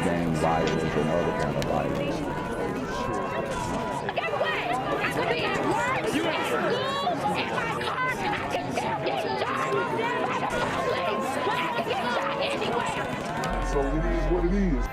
gang violence and other kind of violence. Get away! I could be at work, at school, in my car, and I can still get shot by the police when I can get shot anywhere. So it is what it is.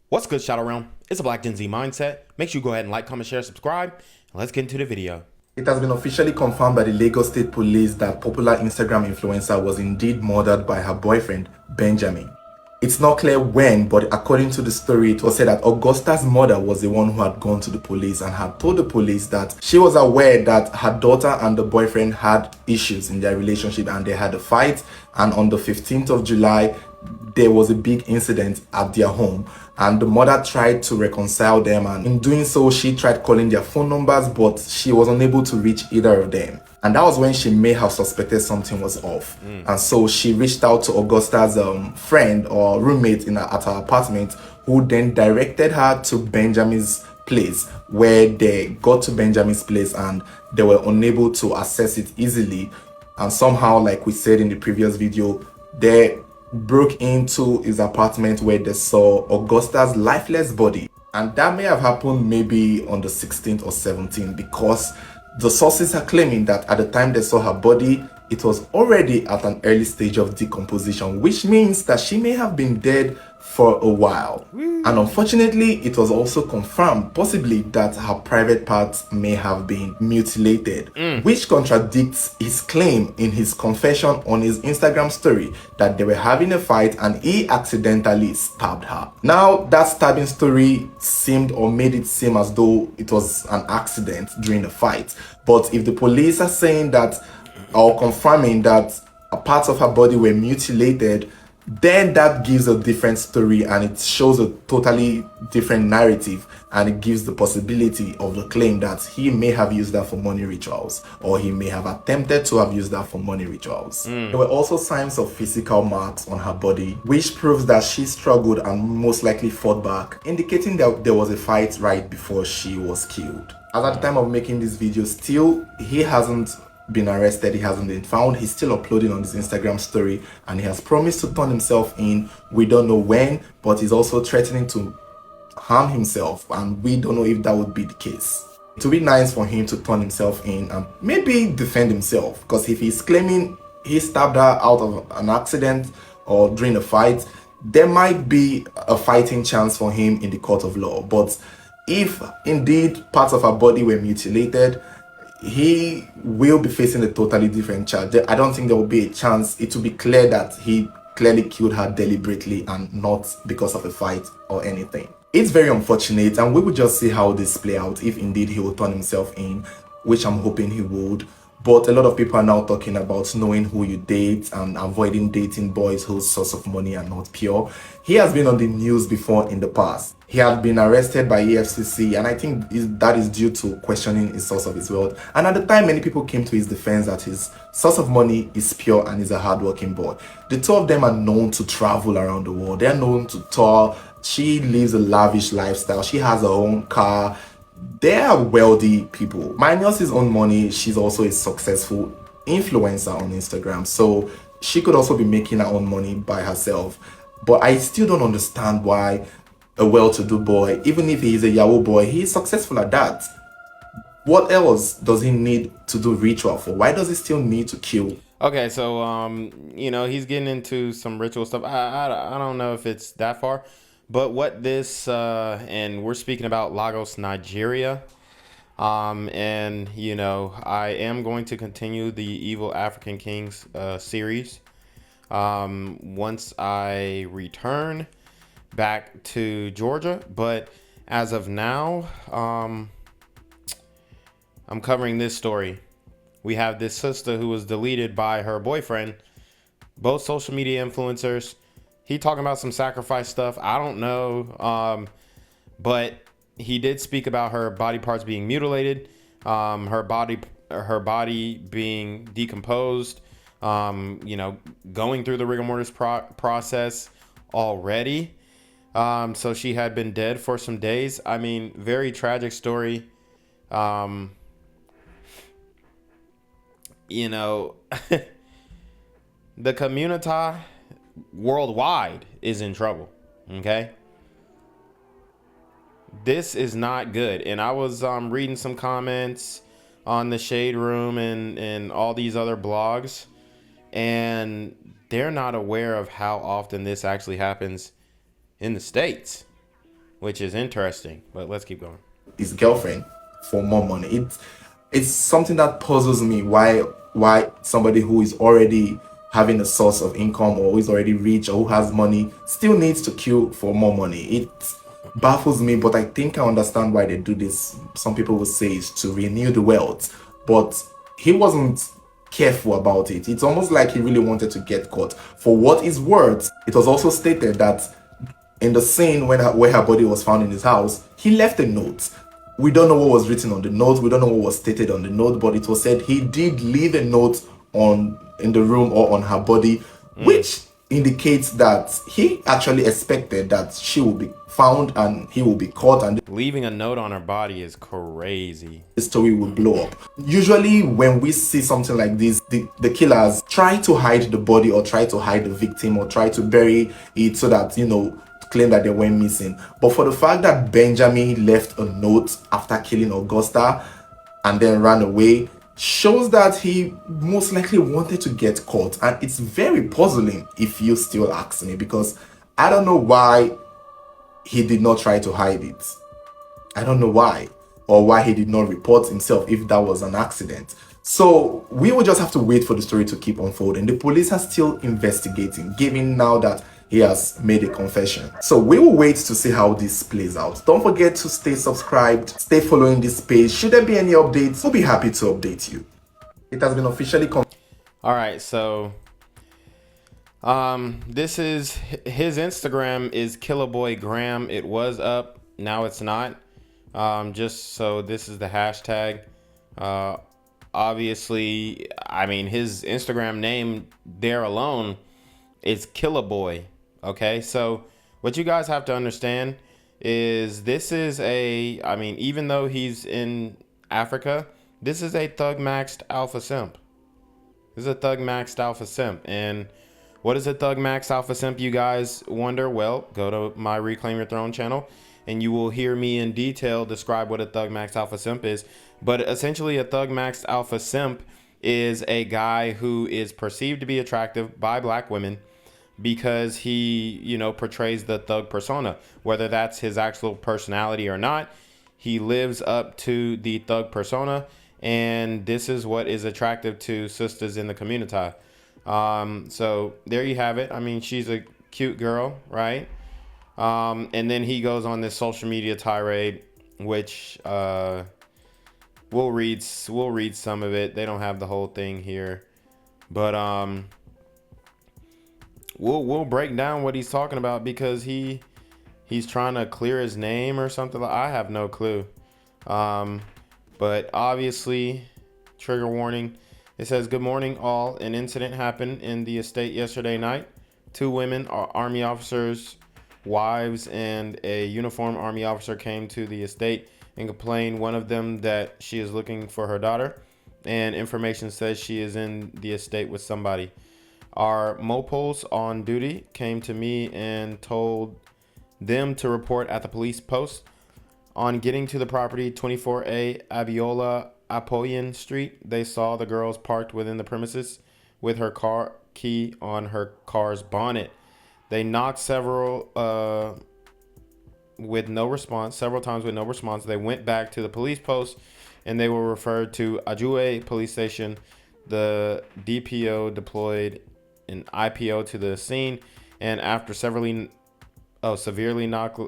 What's good, Shadow Realm? It's a Black Gen Z mindset. Make sure you go ahead and like, comment, share, subscribe, and let's get into the video. It has been officially confirmed by the Lagos State Police that popular Instagram influencer was indeed murdered by her boyfriend, Benjamin. It's not clear when, but according to the story, it was said that Augusta's mother was the one who had gone to the police and had told the police that she was aware that her daughter and the boyfriend had issues in their relationship and they had a fight, and on the 15th of July, there was a big incident at their home and the mother tried to reconcile them, and in doing so she tried calling their phone numbers, but she was unable to reach either of them. And that was when she may have suspected something was off. And so she reached out to Augusta's friend or roommate at her apartment, who then directed her to Benjamin's place, where they got to Benjamin's place and they were unable to access it easily. And somehow, like we said in the previous video, they broke into his apartment where they saw Augusta's lifeless body. And that may have happened maybe on the 16th or 17th, because the sources are claiming that at the time they saw her body, it was already at an early stage of decomposition, which means that she may have been dead for a while. And unfortunately, it was also confirmed possibly that her private parts may have been mutilated, which contradicts his claim in his confession on his Instagram story that they were having a fight and he accidentally stabbed her. Now, that stabbing story seemed or made it seem as though it was an accident during the fight. But if the police are saying that or confirming that parts of her body were mutilated, then that gives a different story and it shows a totally different narrative, and it gives the possibility of the claim that he may have used that for money rituals, or he may have attempted to have used that for money rituals. There were also signs of physical marks on her body, which proves that she struggled and most likely fought back, indicating that there was a fight right before she was killed. As at the time of making this video, still he hasn't been arrested, he hasn't been found. He's still uploading on his Instagram story and he has promised to turn himself in. We don't know when, but he's also threatening to harm himself, and we don't know if that would be the case. It would be nice for him to turn himself in and maybe defend himself, because if he's claiming he stabbed her out of an accident or during a fight, there might be a fighting chance for him in the court of law. But if indeed parts of her body were mutilated, he will be facing a totally different charge. I don't think there will be a chance. It will be clear that he clearly killed her deliberately and not because of a fight or anything. It's very unfortunate, and we will just see how this play out if indeed he will turn himself in, which I'm hoping he would. But a lot of people are now talking about knowing who you date and avoiding dating boys whose source of money are not pure. He has been on the news before in the past. He had been arrested by EFCC, and I think that is due to questioning his source of his wealth. And at the time, many people came to his defense that his source of money is pure and he's a hardworking boy. The two of them are known to travel around the world. They're known to tour. She lives a lavish lifestyle. She has her own car. They are wealthy people. Minus his own money, she's also a successful influencer on Instagram, so she could also be making her own money by herself. But I still don't understand why a well-to-do boy, even if he is a Yahoo boy, he is successful at that. What else does he need to do ritual for? Why does he still need to kill? Okay, so you know, he's getting into some ritual stuff. I don't know if it's that far. But what this, and we're speaking about Lagos, Nigeria, and, you know, I am going to continue the Evil African Kings series once I return back to Georgia. But as of now, I'm covering this story. We have this sister who was deleted by her boyfriend, both social media influencers. He talking about some sacrifice stuff. I don't know. But he did speak about her body parts being mutilated, her body being decomposed, you know, going through the rigor mortis process already. So she had been dead for some days. I mean, very tragic story. you know, the community worldwide is in trouble. Okay. This is not good. And I was reading some comments on the Shade Room and all these other blogs, and they're not aware of how often this actually happens in the States, which is interesting. But let's keep going. His girlfriend for more money. It's something that puzzles me, why somebody who is already having a source of income, or who is already rich, or who has money, still needs to kill for more money. It baffles me, but I think I understand why they do this. Some people will say it's to renew the wealth, but he wasn't careful about it. It's almost like he really wanted to get caught. For what is worth, it was also stated that in the scene where her body was found in his house, he left a note. We don't know what was written on the note. We don't know what was stated on the note, but it was said he did leave a note in the room or on her body, which indicates that he actually expected that she will be found and he will be caught, and Leaving a note on her body is crazy. the story will blow up. Usually when we see something like this, the killers try to hide the body, or try to hide the victim, or try to bury it so that, claim that they went missing. But for the fact that Benjamin left a note after killing Augusta and then ran away, shows that he most likely wanted to get caught. And it's very puzzling, if you still ask me, because I don't know why he did not try to hide it. I don't know why, or why he did not report himself if that was an accident. So we will just have to wait for the story to keep unfolding. The police are still investigating, given now that he has made a confession. So we will wait to see how this plays out. Don't forget to stay subscribed, stay following this page. Should there be any updates, we'll be happy to update you. It has been officially All right, so this is his Instagram is Killaboigram. It was up, now it's not. Just so this is the hashtag. Obviously, I mean, his Instagram name there alone is Killaboy. Okay, so what you guys have to understand is this is even though he's in Africa, this is a thug maxed alpha simp. This is a thug maxed alpha simp. And what is a thug maxed alpha simp, you guys wonder? Well, go to my Reclaim Your Throne channel and you will hear me in detail describe what a thug maxed alpha simp is. But essentially, a thug maxed alpha simp is a guy who is perceived to be attractive by black women because he, portrays the thug persona. Whether that's his actual personality or not, he lives up to the thug persona, and this is what is attractive to sisters in the community. So there you have it. I mean, she's a cute girl, right? And then he goes on this social media tirade, which we'll read some of it. They don't have the whole thing here, but we'll break down what he's talking about, because he's trying to clear his name or something. I have no clue. But obviously, trigger warning. It says, "Good morning, all. An incident happened in the estate yesterday night. 2 women, army officers' wives, and a uniformed army officer came to the estate and complained, one of them, that she is looking for her daughter, and information says she is in the estate with somebody. Our mopols on duty came to me and told them to report at the police post. On getting to the property, 24A Abiola Apoyan Street, they saw the girls parked within the premises with her car key on her car's bonnet. They knocked several times with no response. They went back to the police post and they were referred to Ajue police station. The DPO deployed an IPO to the scene, and after severely knocked,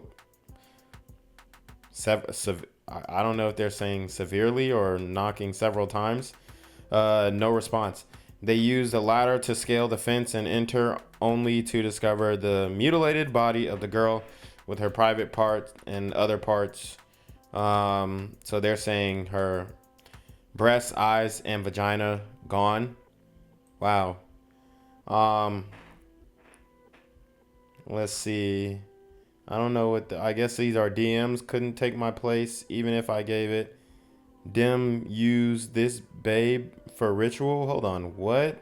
I don't know if they're saying severely or knocking several times, no response. They used a ladder to scale the fence and enter, only to discover the mutilated body of the girl with her private parts and other parts. So they're saying her breasts, eyes, and vagina gone. Wow. Let's see. I don't know what I guess these are DMs. Couldn't take my place even if I gave it. Dim used this babe for Ritual? Hold on, what?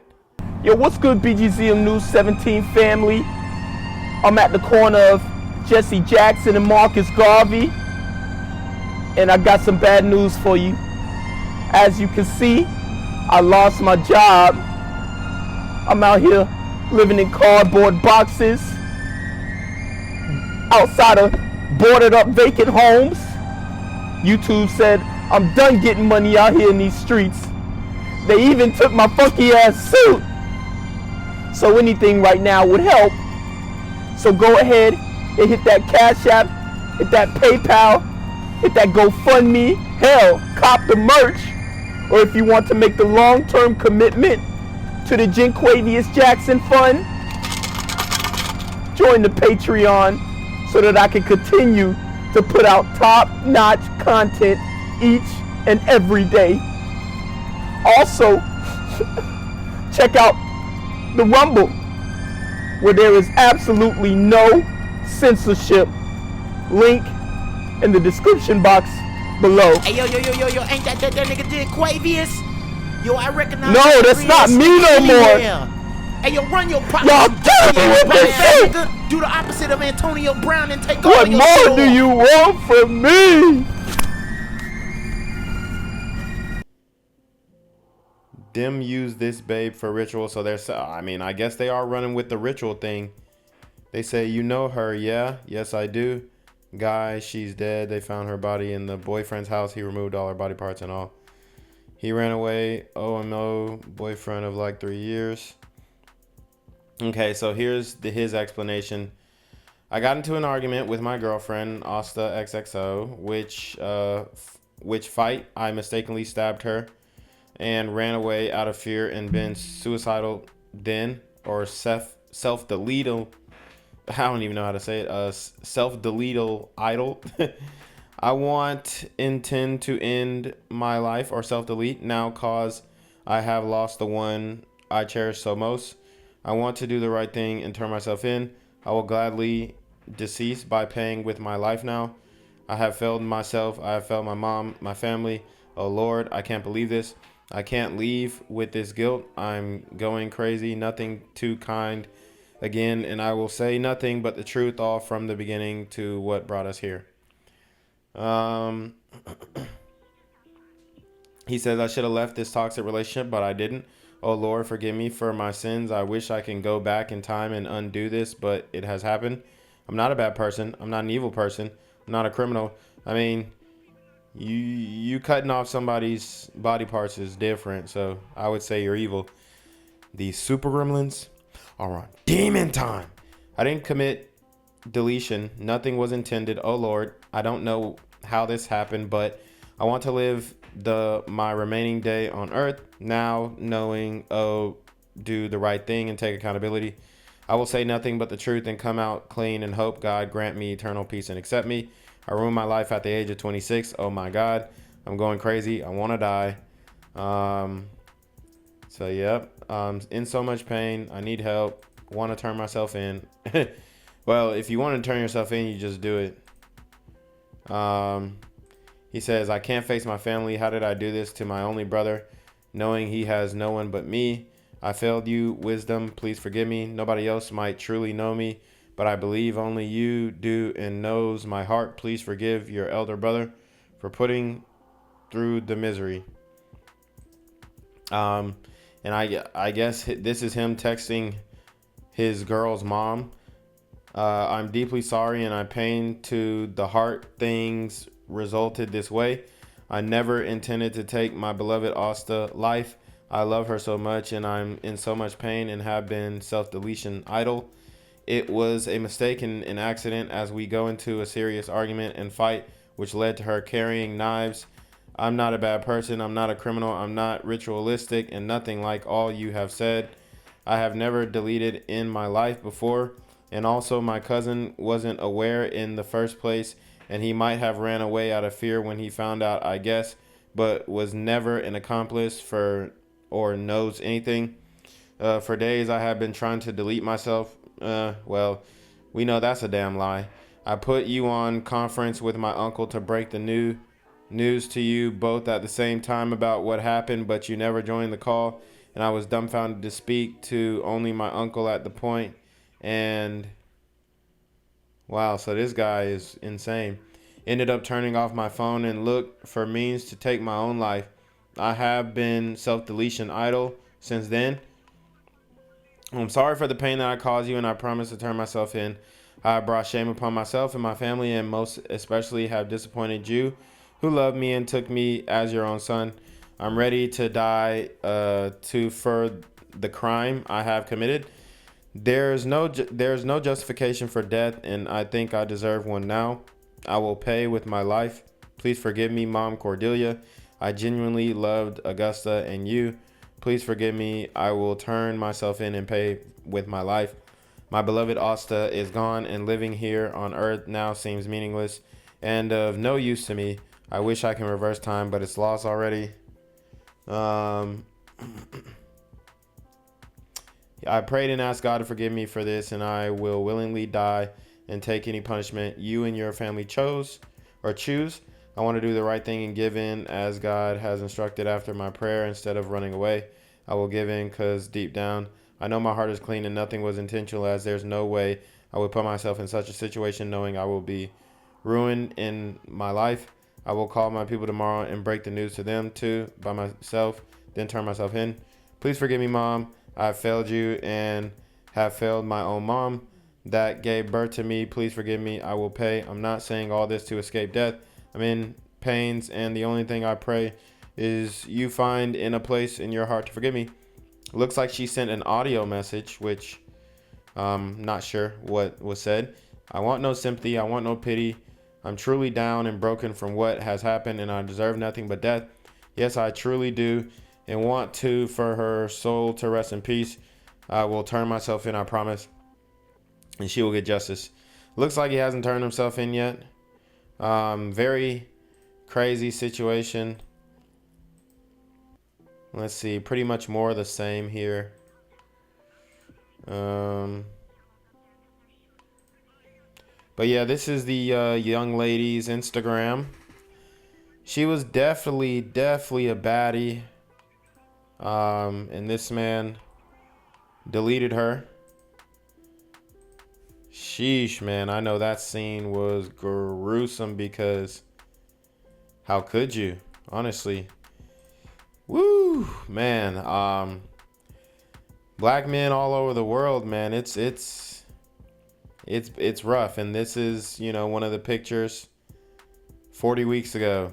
Yo, what's good, BGZM News 17 family? I'm at the corner of Jesse Jackson and Marcus Garvey, and I got some bad news for you. As you can see, I lost my job. I'm out here living in cardboard boxes outside of boarded up vacant homes. YouTube said I'm done getting money out here in these streets. They even took my funky ass suit. So anything right now would help. So go ahead and hit that Cash App, hit that PayPal, hit that GoFundMe. Hell, cop the merch. Or if you want to make the long-term commitment to the Jinquavius Jackson Fund, join the Patreon so that I can continue to put out top-notch content each and every day. Also, check out the Rumble, where there is absolutely no censorship. Link in the description box below. Hey, yo, ain't that nigga Jinquavius? Yo, I recognize. No, that's not me no more. Hey, yo, run your pocket. Y'all killing me with this shit. Nigga. Do the opposite of Antonio Brown and take What all your more do you want from me? Them use this babe for Ritual, so they're, I mean, I guess they are running with the Ritual thing. They say, you know her, yeah? Yes, I do. Guy, she's dead. They found her body in the boyfriend's house. He removed all her body parts and all. He ran away. OMO, boyfriend of like 3 years. Okay, so here's his explanation. I got into an argument with my girlfriend, Austa XXO, which fight I mistakenly stabbed her and ran away out of fear and been suicidal then, or self-deletal. I don't even know how to say it. Self-deletal idol. I intend to end my life or self-delete now cause I have lost the one I cherish so most. I want to do the right thing and turn myself in. I will gladly decease by paying with my life now. I have failed myself. I have failed my mom, my family. Oh Lord, I can't believe this. I can't leave with this guilt. I'm going crazy. Nothing too kind again, and I will say nothing but the truth all from the beginning to what brought us here. He says I should have left this toxic relationship, but I didn't. Oh Lord, forgive me for my sins. I wish I can go back in time and undo this, but it has happened. I'm not a bad person. I'm not an evil person. I'm not a criminal. I mean, you cutting off somebody's body parts is different, so I would say you're evil. These super gremlins are on demon time. I didn't commit deletion. Nothing was intended. Oh Lord, I don't know how this happened, but I want to live my remaining day on earth now knowing, do the right thing and take accountability. I will say nothing but the truth and come out clean and hope God grant me eternal peace and accept me. I ruined my life at the age of 26. Oh my God, I'm going crazy. I want to die. So yep, in so much pain. I need help. Want to turn myself in. Well, if you want to turn yourself in, you just do it. He says, I can't face my family. How did I do this to my only brother, knowing he has no one but me? I failed you, wisdom. Please forgive me. Nobody else might truly know me, but I believe only you do and knows my heart. Please forgive your elder brother for putting through the misery. And I guess this is him texting his girl's mom. I'm deeply sorry and I pain to the heart things resulted this way. I never intended to take my beloved Austa life. I love her so much and I'm in so much pain and have been self-deletion idle. It was a mistake and an accident as we go into a serious argument and fight, which led to her carrying knives. I'm not a bad person. I'm not a criminal. I'm not ritualistic and nothing like all you have said. I have never deleted in my life before. And also my cousin wasn't aware in the first place and he might have ran away out of fear when he found out, I guess, but was never an accomplice or knows anything. For days I have been trying to delete myself. Well, we know that's a damn lie. I put you on conference with my uncle to break the news to you both at the same time about what happened, but you never joined the call, and I was dumbfounded to speak to only my uncle at the point. And wow, so this guy is insane. Ended up turning off my phone and looked for means to take my own life. I have been self-deletion idle since then. I'm sorry for the pain that I caused you, and I promise to turn myself in. I brought shame upon myself and my family, and most especially have disappointed you, who loved me and took me as your own son. I'm ready to die for the crime I have committed. There's no justification for death, and I think I deserve one now. I will pay with my life. Please forgive me, Mom Cordelia. I genuinely loved Augusta and you. Please forgive me. I will turn myself in and pay with my life. My beloved Austa is gone, and living here on earth now seems meaningless and of no use to me. I wish I can reverse time, but it's lost already. I prayed and asked God to forgive me for this, and I will willingly die and take any punishment you and your family choose. I want to do the right thing and give in as God has instructed after my prayer. Instead of running away, I will give in, because deep down I know my heart is clean and nothing was intentional, as there's no way I would put myself in such a situation knowing I will be ruined in my life. I will call my people tomorrow and break the news to them too by myself, then turn myself in. Please forgive me, Mom. I have failed you and have failed my own mom that gave birth to me. Please forgive me. I will pay. I'm not saying all this to escape death. I'm in pains, and the only thing I pray is you find in a place in your heart to forgive me. Looks like she sent an audio message, which not sure what was said. I want no sympathy. I want no pity. I'm truly down and broken from what has happened, and I deserve nothing but death. Yes, I truly do, and want to for her soul to rest in peace. I will turn myself in, I promise, and she will get justice. Looks like he hasn't turned himself in yet. Very crazy situation. Let's see, pretty much more of the same here. But yeah, this is the young lady's Instagram. She was definitely a baddie. And this man deleted her. Sheesh, man. I know that scene was gruesome, because how could you? Honestly. Woo, man. Black men all over the world, man. It's rough. And this is, one of the pictures 40 weeks ago,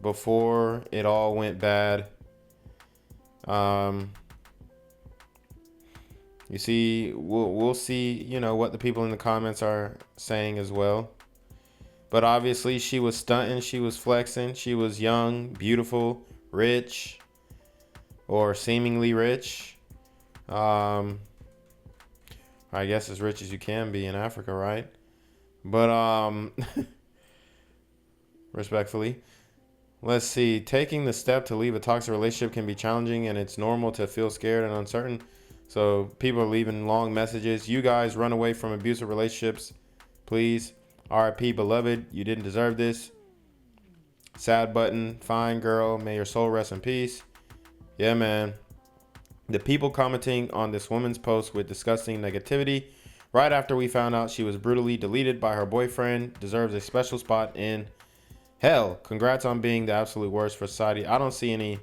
before it all went bad. You see, we'll see, what the people in the comments are saying as well. But obviously she was stunting, she was flexing, she was young, beautiful, rich, or seemingly rich. I guess as rich as you can be in Africa, right? But respectfully, let's see. Taking the step to leave a toxic relationship can be challenging, and it's normal to feel scared and uncertain. So people are leaving long messages. You guys run away from abusive relationships, please. RIP, beloved. You didn't deserve this. Sad button. Fine, girl. May your soul rest in peace. Yeah, man. The people commenting on this woman's post with disgusting negativity right after we found out she was brutally deleted by her boyfriend deserves a special spot in hell. Congrats on being the absolute worst for society. I don't see any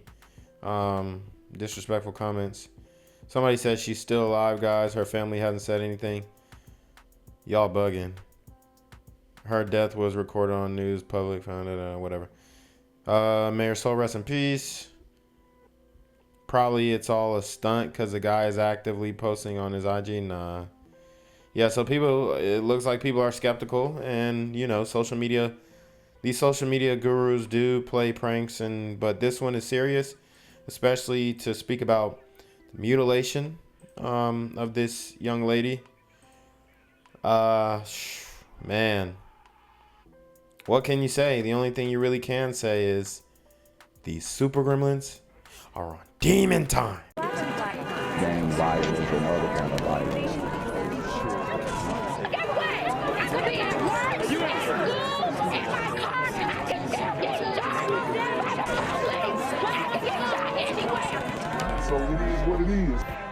disrespectful comments. Somebody said she's still alive, guys. Her family hasn't said anything. Y'all bugging. Her death was recorded on news, public, whatever. May her soul rest in peace. Probably it's all a stunt because the guy is actively posting on his IG. Nah. Yeah, so it looks like people are skeptical, and social media, these social media gurus do play pranks, but this one is serious, especially to speak about the mutilation of this young lady. Man, what can you say? The only thing you really can say is these super gremlins are on demon time. Gang violence and other kind of violence. Get away! I could be at work, at school, in my car, and I can so it is what it is.